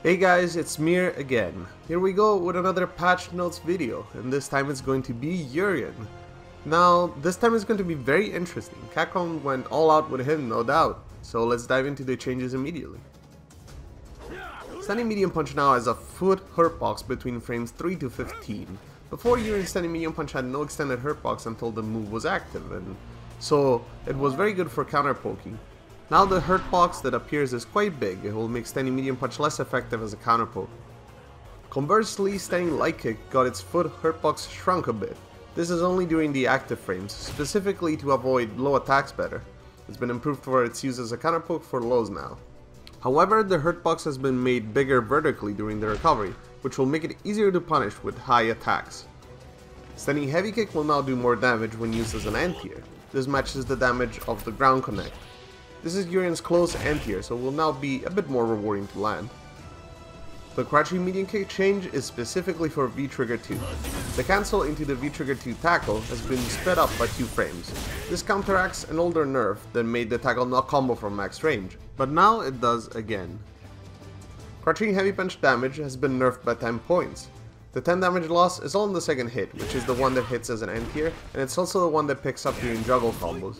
Hey guys, it's Mir again. Here we go with another patch notes video, and this time it's going to be Urien. Now, this time it's going to be very interesting. Capcom went all out with him, no doubt. So let's dive into the changes immediately. Standing medium punch now has a foot hurtbox between frames 3 to 15. Before, Urien's standing medium punch had no extended hurtbox until the move was active, and so it was very good for counter poking. Now the hurtbox that appears is quite big. It will make standing medium punch less effective as a counter poke. Conversely, standing light kick got its foot hurtbox shrunk a bit. This is only during the active frames, specifically to avoid low attacks better. It's been improved for its use as a counter poke for lows now. However, the hurtbox has been made bigger vertically during the recovery, which will make it easier to punish with high attacks. Standing heavy kick will now do more damage when used as an anti-air. This matches the damage of the ground connect. This is Urien's close anti-air, so will now be a bit more rewarding to land. The crutching medium kick change is specifically for V-Trigger 2. The cancel into the V-Trigger 2 tackle has been sped up by 2 frames. This counteracts an older nerf that made the tackle not combo from max range, but now it does again. Crutching heavy punch damage has been nerfed by 10 points. The 10 damage loss is all in the second hit, which is the one that hits as an anti-air, and it's also the one that picks up during juggle combos.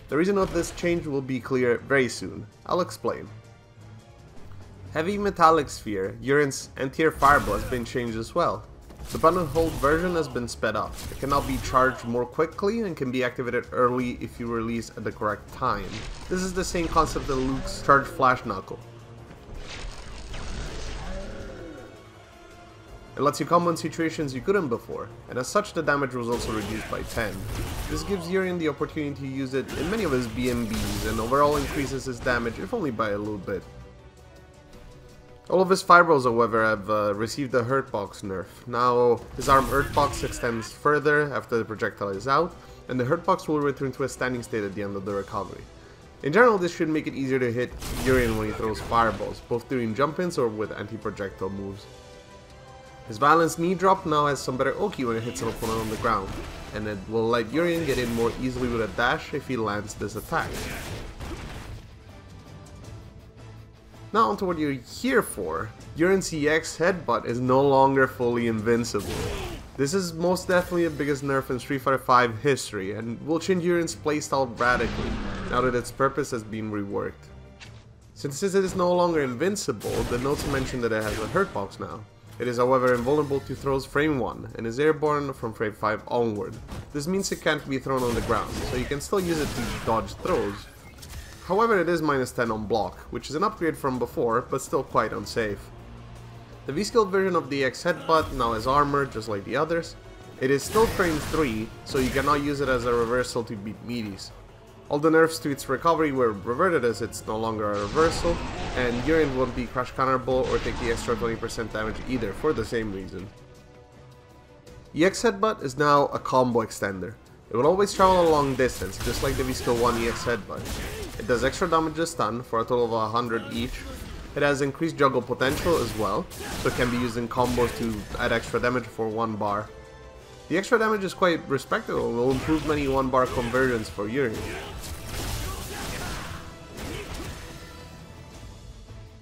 The reason of this change will be clear very soon. I'll explain. Heavy metallic sphere, Urien's anti-air fireball has been changed as well. The button hold version has been sped up. It can now be charged more quickly and can be activated early if you release at the correct time. This is the same concept that Luke's charged flash Knuckle. It lets you combo in situations you couldn't before, and as such the damage was also reduced by 10. This gives Urien the opportunity to use it in many of his BMBs and overall increases his damage, if only by a little bit. All of his fireballs, however, have received a Hurtbox Nerf. Now his arm Hurtbox extends further after the projectile is out, and the Hurtbox will return to a standing state at the end of the recovery. In general, this should make it easier to hit Urien when he throws fireballs, both during jump-ins or with anti-projectile moves. His violence knee drop now has some better Oki when it hits an opponent on the ground, and it will let Urien get in more easily with a dash if he lands this attack. Now onto what you're here for. Urien's EX Headbutt is no longer fully invincible. This is most definitely the biggest nerf in Street Fighter V history, and will change Urien's playstyle radically, now that its purpose has been reworked. Since it is no longer invincible, the notes mention that it has a hurtbox now. It is however invulnerable to throws frame 1, and is airborne from frame 5 onward. This means it can't be thrown on the ground, so you can still use it to dodge throws. However, it is minus 10 on block, which is an upgrade from before, but still quite unsafe. The V-Skill version of the EX Headbutt now has armor, just like the others. It is still frame 3, so you cannot use it as a reversal to beat meaties. All the nerfs to its recovery were reverted as it's no longer a reversal, and Urien won't be crash counterable or take the extra 20% damage either for the same reason. EX Headbutt is now a combo extender. It will always travel a long distance, just like the V-Skill 1 EX Headbutt. It does extra damage a stun for a total of 100 each. It has increased juggle potential as well, so it can be used in combos to add extra damage for 1 bar. The extra damage is quite respectable and will improve many 1 bar conversions for Urien.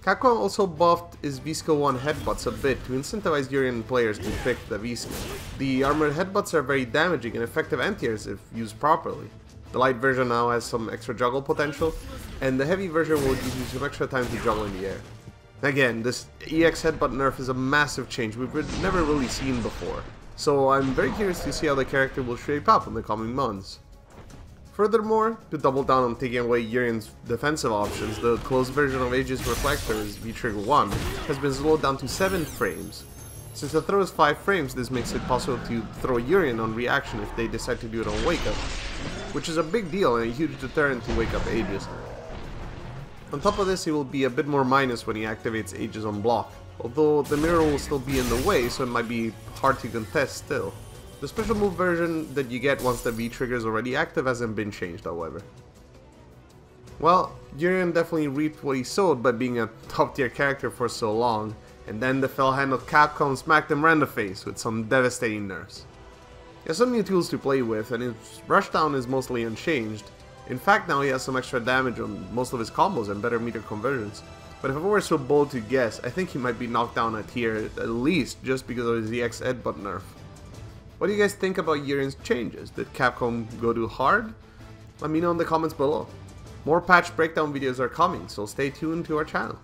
Capcom also buffed his V-Skill 1 headbutts a bit to incentivize Urien players to pick the V-Skill. The armored headbutts are very damaging and effective anti-airs if used properly. The light version now has some extra juggle potential, and the heavy version will give you some extra time to juggle in the air. Again, this EX Headbutt nerf is a massive change we've never really seen before, so I'm very curious to see how the character will shape up in the coming months. Furthermore, to double down on taking away Urien's defensive options, the closed version of Aegis reflectors, V-Trigger 1, has been slowed down to 7 frames. Since the throw is 5 frames, this makes it possible to throw Urien on reaction if they decide to do it on Wakeup, which is a big deal and a huge deterrent to Wakeup Aegis. On top of this, he will be a bit more minus when he activates Aegis on block, although the mirror will still be in the way, so it might be hard to contest still. The special move version that you get once the V-Trigger is already active hasn't been changed, however. Well, Urien definitely reaped what he sowed by being a top tier character for so long, and then the fell-handled Capcom smacked him right in the face with some devastating nerfs. He has some new tools to play with, and his rushdown is mostly unchanged. In fact, now he has some extra damage on most of his combos and better meter conversions. But if I were so bold to guess, I think he might be knocked down a tier at least just because of the Headbutt Nerf. What do you guys think about Urien's changes? Did Capcom go too hard? Let me know in the comments below. More patch breakdown videos are coming, so stay tuned to our channel.